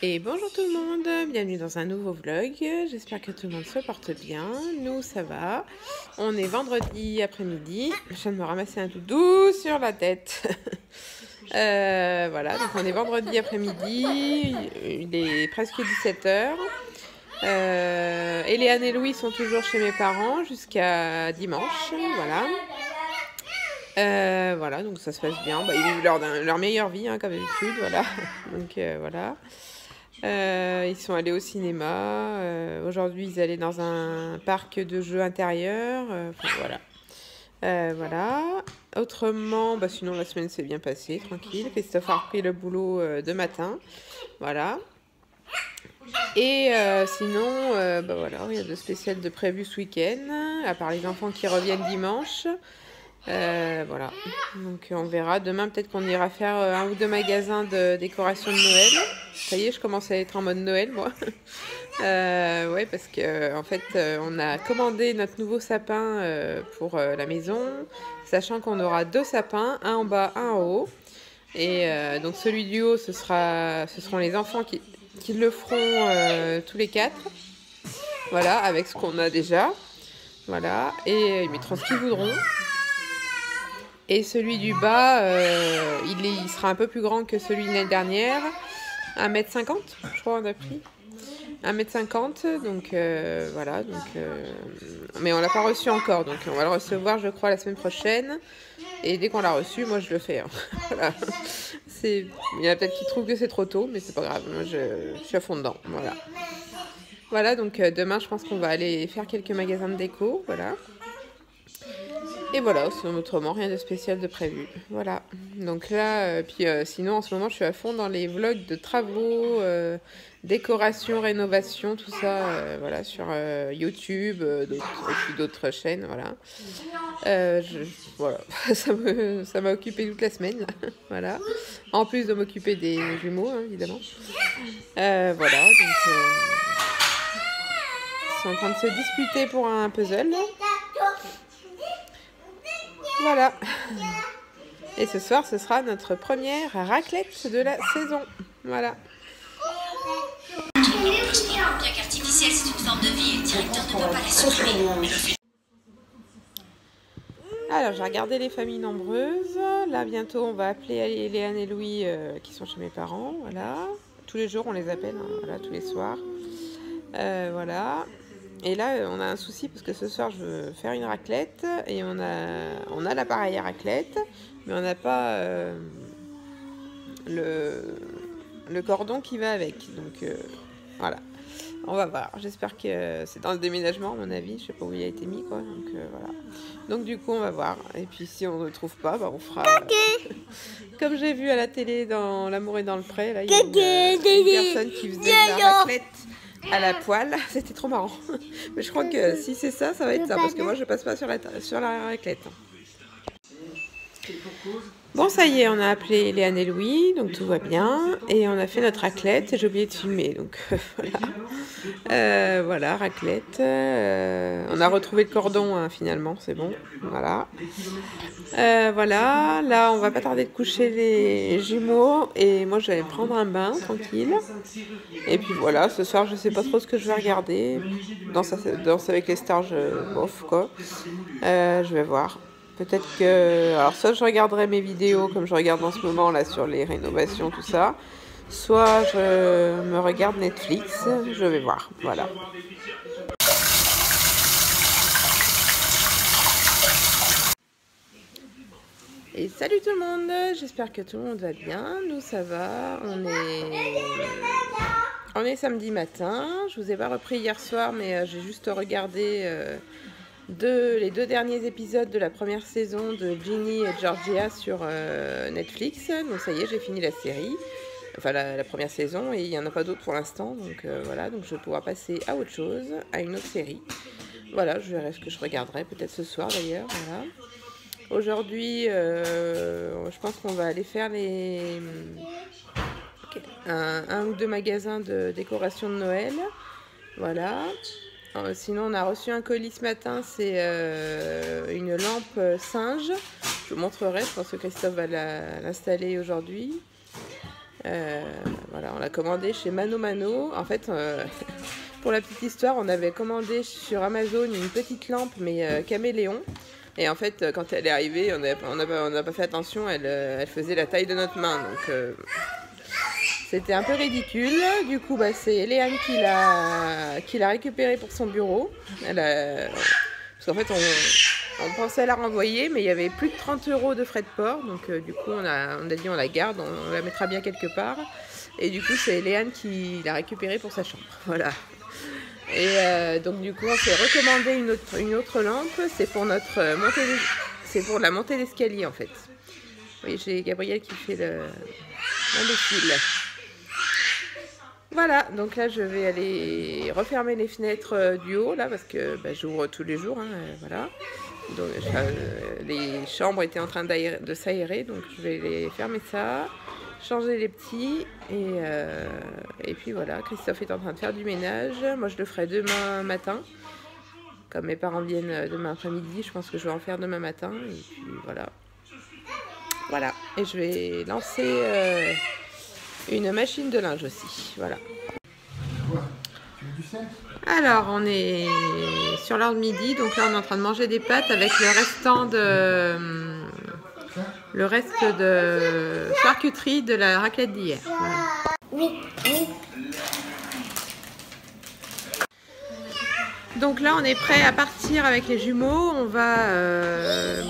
Et bonjour tout le monde, bienvenue dans un nouveau vlog. J'espère que tout le monde se porte bien. Nous, ça va. On est vendredi après-midi. Je viens de me ramasser un doudou sur la tête. Voilà, donc on est vendredi après-midi. Il est presque 17 h. Eliane et Louis sont toujours chez mes parents jusqu'à dimanche. Voilà. Voilà, donc ça se passe bien. Ils vivent leur meilleure vie, hein, comme d'habitude. Voilà. Donc voilà. Ils sont allés au cinéma. Aujourd'hui, ils allaient dans un parc de jeux intérieurs. Enfin, voilà. Voilà. Autrement, sinon, la semaine s'est bien passée, tranquille. Christophe a repris le boulot de matin. Voilà. Et sinon, voilà, rien de spécial de prévu ce week-end, à part les enfants qui reviennent dimanche. Voilà, donc on verra. Demain, peut-être qu'on ira faire un ou deux magasins de décoration de Noël. Ça y est, je commence à être en mode Noël, moi. Ouais, parce que en fait, on a commandé notre nouveau sapin pour la maison, sachant qu'on aura deux sapins, un en bas, un en haut. Et donc celui du haut, ce seront les enfants qui le feront tous les quatre. Voilà, avec ce qu'on a déjà. Voilà, et ils mettront ce qu'ils voudront. Et celui du bas, il sera un peu plus grand que celui de l'année dernière. 1,50 m, je crois, on a pris. 1,50 m, donc voilà. Mais on l'a pas reçu encore, donc on va le recevoir, je crois, la semaine prochaine. Et dès qu'on l'a reçu, moi, je le fais. Hein. Voilà. Il y en a peut-être qui trouvent que c'est trop tôt, mais c'est pas grave. Moi, je suis à fond dedans. Voilà. Voilà, donc demain, je pense qu'on va aller faire quelques magasins de déco. Voilà. Et voilà, autrement, rien de spécial de prévu. Voilà. Donc là, sinon, en ce moment, je suis à fond dans les vlogs de travaux, décoration, rénovation, tout ça, voilà, sur YouTube, et puis d'autres chaînes, voilà. Voilà, ça m'a occupé toute la semaine, là. Voilà. En plus de m'occuper des jumeaux, hein, évidemment. Voilà, donc ils sont en train de se disputer pour un puzzle. Voilà. Et ce soir, ce sera notre première raclette de la saison. Voilà. Bien qu'artificiel, c'est une forme de vie et le directeur ne peut pas la supprimer. Alors, j'ai regardé Les familles nombreuses. Là, bientôt, on va appeler Eliane et Louis qui sont chez mes parents. Voilà. Tous les jours, on les appelle. Hein, voilà, tous les soirs. Voilà. Et là, on a un souci parce que ce soir, je veux faire une raclette. Et on a l'appareil à raclette. Mais on n'a pas le cordon qui va avec. Donc, voilà. On va voir. J'espère que c'est dans le déménagement, à mon avis. Je sais pas où il a été mis, quoi. Donc, voilà. Donc, du coup, on va voir. Et puis, si on ne le trouve pas, on fera... comme j'ai vu à la télé dans L'amour est dans le pré, là, il y a une personne qui faisait de la raclette à la poêle. C'était trop marrant. Mais je crois que si c'est ça, ça va être ça. Parce que moi, je passe pas sur la raclette. Bon, ça y est, on a appelé Léane et Louis, donc tout va bien. Et on a fait notre raclette, et j'ai oublié de filmer, donc voilà. Voilà, raclette. On a retrouvé le cordon, hein, finalement, c'est bon. Voilà. Voilà, là, on va pas tarder de coucher les jumeaux. Et moi, je vais prendre un bain, tranquille. Et puis voilà, ce soir, je sais pas trop ce que je vais regarder. Danse avec les stars, bof, quoi. Je vais voir. Peut-être que... Alors, soit je regarderai mes vidéos comme je regarde en ce moment, là, sur les rénovations, tout ça. Soit je me regarde Netflix. Je vais voir. Voilà. Et salut tout le monde. J'espère que tout le monde va bien. Nous, ça va. On est samedi matin. Je vous ai pas repris hier soir, mais j'ai juste regardé... les deux derniers épisodes de la première saison de Ginny et Georgia sur Netflix. Donc ça y est, j'ai fini la série, enfin la première saison, et il n'y en a pas d'autres pour l'instant. Donc voilà, donc je vais pouvoir passer à autre chose, à une autre série. Voilà, je verrai ce que je regarderai, peut-être ce soir d'ailleurs. Voilà. Aujourd'hui, je pense qu'on va aller faire un ou deux magasins de décoration de Noël. Voilà. Sinon, on a reçu un colis ce matin, c'est une lampe singe. Je vous montrerai, je pense que Christophe va l'installer aujourd'hui. Voilà, Voilà, on l'a commandé chez Mano Mano. En fait, pour la petite histoire, on avait commandé sur Amazon une petite lampe, mais caméléon. Et en fait, quand elle est arrivée, on n'a pas fait attention, elle faisait la taille de notre main. Donc, c'était un peu ridicule. Du coup, bah, c'est Léane qui l'a récupérée pour son bureau. Parce qu'en fait, on pensait la renvoyer, mais il y avait plus de 30 € de frais de port. Donc, du coup, on a dit on la garde, on la mettra bien quelque part. Et du coup, c'est Léane qui l'a récupérée pour sa chambre. Voilà. Et donc du coup on s'est recommandé une autre lampe, c'est pour la montée d'escalier en fait. Oui, j'ai Gabriel qui fait l'imbécile. Voilà, donc là je vais aller refermer les fenêtres du haut là parce que bah, j'ouvre tous les jours, hein, voilà. Donc, les chambres étaient en train de s'aérer, donc je vais les fermer ça. Changer les petits et puis voilà, Christophe est en train de faire du ménage. Moi je le ferai demain matin, comme mes parents viennent demain après-midi, je pense que je vais en faire demain matin et puis voilà, et je vais lancer une machine de linge aussi, voilà. Alors on est sur l'heure de midi, donc là on est en train de manger des pâtes avec le reste de charcuterie de la raclette d'hier. Voilà. Oui. Donc là, on est prêt à partir avec les jumeaux. On va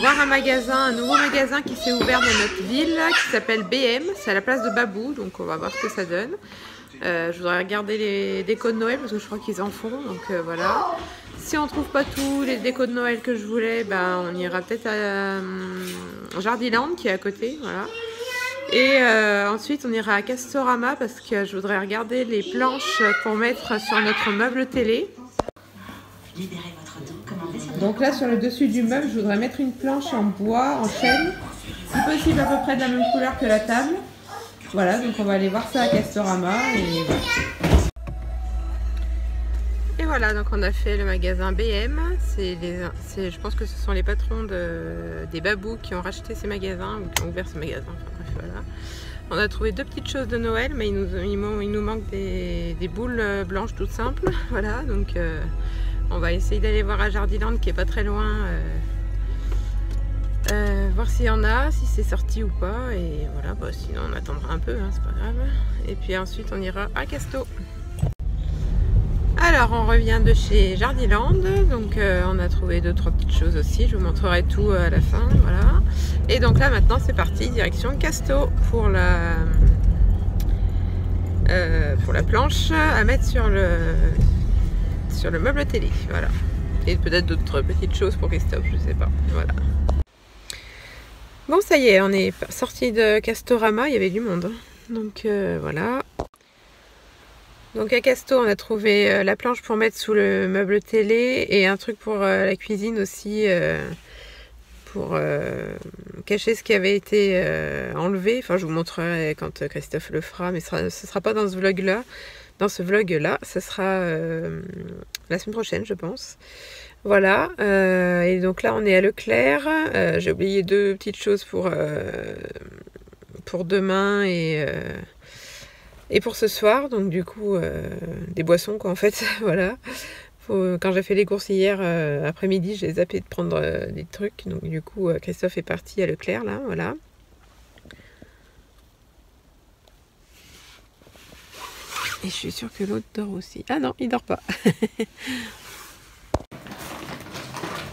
voir un nouveau magasin qui s'est ouvert dans notre ville, qui s'appelle BM. C'est à la place de Babou, donc on va voir ce que ça donne. Je voudrais regarder les décos de Noël parce que je crois qu'ils en font, donc voilà. Si on trouve pas tous les décos de Noël que je voulais, ben on ira peut-être à Jardiland qui est à côté, voilà. Et ensuite on ira à Castorama parce que je voudrais regarder les planches pour mettre sur notre meuble télé. Donc là sur le dessus du meuble, je voudrais mettre une planche en bois, en chêne, si possible à peu près de la même couleur que la table. Voilà, donc on va aller voir ça à Castorama et voilà. Et voilà, donc on a fait le magasin BM. Je pense que ce sont les patrons des Babous qui ont racheté ces magasins ou qui ont ouvert ce magasin. Enfin bref, voilà. On a trouvé deux petites choses de Noël, mais il nous manque des boules blanches toutes simples. Voilà, donc on va essayer d'aller voir à Jardiland qui est pas très loin. Voir s'il y en a, si c'est sorti ou pas. Et voilà, bah, sinon on attendra un peu, hein, c'est pas grave. Et puis ensuite on ira à Casto. Alors on revient de chez Jardiland, donc on a trouvé 2-3 petites choses aussi, je vous montrerai tout à la fin, voilà. Et donc là maintenant c'est parti, direction Casto pour la planche à mettre sur le meuble télé, voilà. Et peut-être d'autres petites choses pour Christophe, je sais pas, voilà. Bon ça y est, on est sorti de Castorama, il y avait du monde, donc voilà. Donc à Casto, on a trouvé la planche pour mettre sous le meuble télé et un truc pour la cuisine aussi, pour cacher ce qui avait été enlevé. Enfin, je vous montrerai quand Christophe le fera, mais ce ne sera pas dans ce vlog-là. Dans ce vlog-là, ce sera la semaine prochaine, je pense. Voilà, et donc là, on est à Leclerc. J'ai oublié 2 petites choses pour demain et pour ce soir, donc du coup, des boissons quoi en fait, voilà. Quand j'ai fait les courses hier après-midi, j'ai zappé de prendre des trucs, donc du coup, Christophe est parti à Leclerc, là, voilà. Et je suis sûre que l'autre dort aussi. Ah non, il dort pas.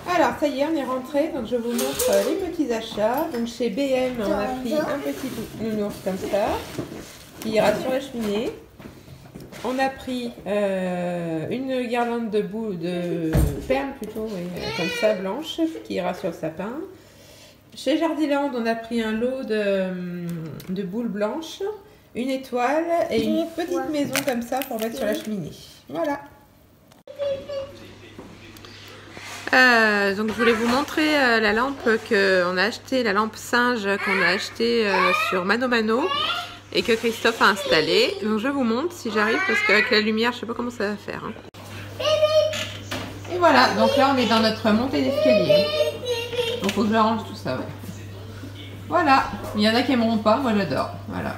Alors, ça y est, on est rentré, donc je vous montre les petits achats. Donc chez BM, on a pris un petit nounours comme ça, qui ira sur la cheminée. On a pris une guirlande de perles plutôt, oui, comme ça, blanche, qui ira sur le sapin. Chez Jardiland, on a pris un lot de boules blanches, une étoile et une petite maison comme ça pour mettre sur la cheminée. Voilà. Donc je voulais vous montrer la lampe qu'on a achetée, la lampe singe qu'on a achetée sur Mano Mano et que Christophe a installée. Donc je vous montre si j'arrive parce qu'avec la lumière je sais pas comment ça va faire. Hein. Et voilà, donc là on est dans notre montée d'escalier. Donc faut que je range tout ça. Ouais. Voilà, il y en a qui aimeront pas, moi j'adore. Voilà.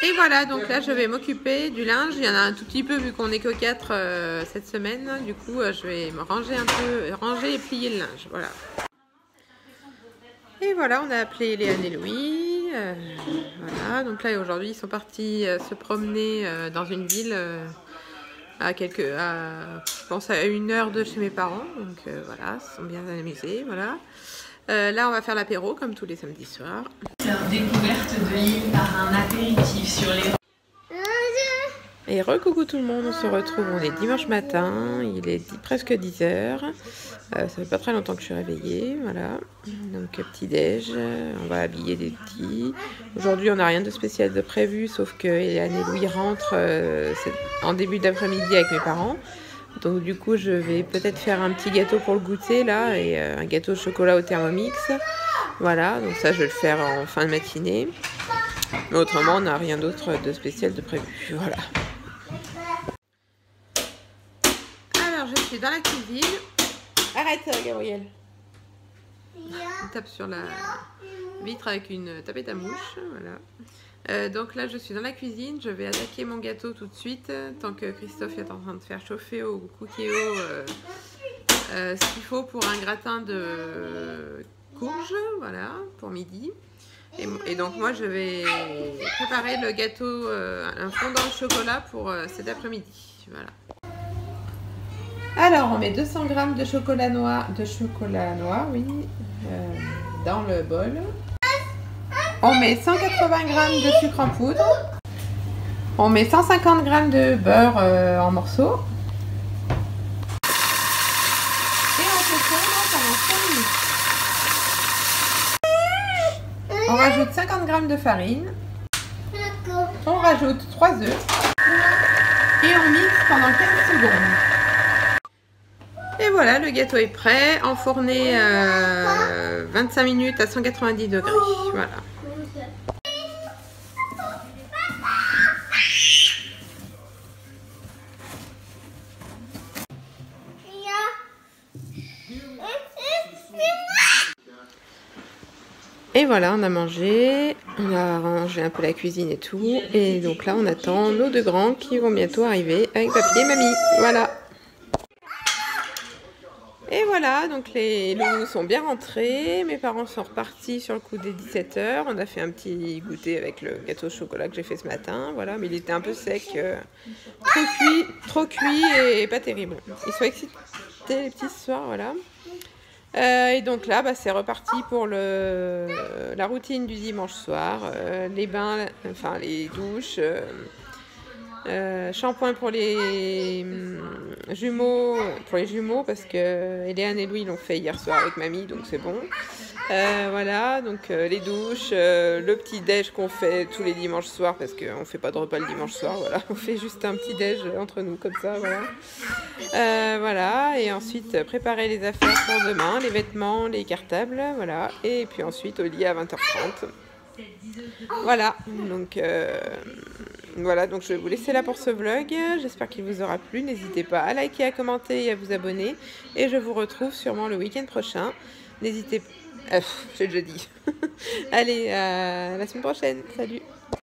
Et voilà, donc là je vais m'occuper du linge. Il y en a un tout petit peu vu qu'on est que 4 cette semaine. Du coup, je vais me ranger un peu, ranger et plier le linge. Voilà. Et voilà, on a appelé Léane et Louis. Voilà, donc là aujourd'hui ils sont partis se promener dans une ville je pense à 1 heure de chez mes parents. Donc voilà, ils sont bien amusés. Voilà. Là on va faire l'apéro comme tous les samedis soirs. Découverte de l'île par un apéritif sur les... Et recoucou tout le monde, on se retrouve, on est dimanche matin, il est presque 10h. Ça fait pas très longtemps que je suis réveillée, voilà. Donc petit déj, on va habiller des petits. Aujourd'hui on n'a rien de spécial de prévu, sauf que Léane et Louis rentrent en début d'après-midi avec mes parents. Donc du coup je vais peut-être faire un petit gâteau pour le goûter là, et un gâteau au chocolat au Thermomix. Voilà, donc ça je vais le faire en fin de matinée. Mais autrement on n'a rien d'autre de spécial de prévu, voilà. Alors je suis dans la cuisine. Arrête Gabriel. On tape sur la vitre avec une tapette à mouche, voilà. Donc là je suis dans la cuisine, je vais attaquer mon gâteau tout de suite, tant que Christophe est en train de faire chauffer au cookéo ce qu'il faut pour un gratin de courge, voilà, pour midi. Et donc moi je vais préparer le gâteau, un fondant au chocolat pour cet après-midi, voilà. Alors on met 200 g de chocolat noir, oui, dans le bol. On met 180 g de sucre en poudre. On met 150 g de beurre en morceaux. Et on fait fondre pendant 5 minutes. On rajoute 50 g de farine. On rajoute 3 œufs. Et on mixe pendant 15 secondes. Et voilà, le gâteau est prêt, enfourné 25 minutes à 190 degrés. Voilà. Et voilà, on a mangé, on a rangé un peu la cuisine et tout. Et donc là, on attend nos 2 grands qui vont bientôt arriver avec papy et mamie. Voilà. Et voilà, donc les loulous sont bien rentrés, mes parents sont repartis sur le coup des 17h, on a fait un petit goûter avec le gâteau au chocolat que j'ai fait ce matin, voilà, mais il était un peu sec, trop cuit et pas terrible. Ils sont excités les petits ce soir, voilà. Et donc là, c'est reparti pour la routine du dimanche soir, les bains, enfin les douches... shampoing pour les jumeaux, parce que Léane et Louis l'ont fait hier soir avec mamie, donc c'est bon. Voilà, donc les douches, le petit déj qu'on fait tous les dimanches soirs, parce qu'on fait pas de repas le dimanche soir, voilà, on fait juste un petit déj entre nous comme ça, voilà. Voilà, et ensuite préparer les affaires pour demain, les vêtements, les cartables, voilà, et puis ensuite au lit à 20h30. Voilà, donc voilà, donc je vais vous laisser là pour ce vlog. J'espère qu'il vous aura plu. N'hésitez pas à liker, à commenter et à vous abonner. Et je vous retrouve sûrement le week-end prochain. N'hésitez pas... j'ai déjà dit. Allez, à la semaine prochaine. Salut.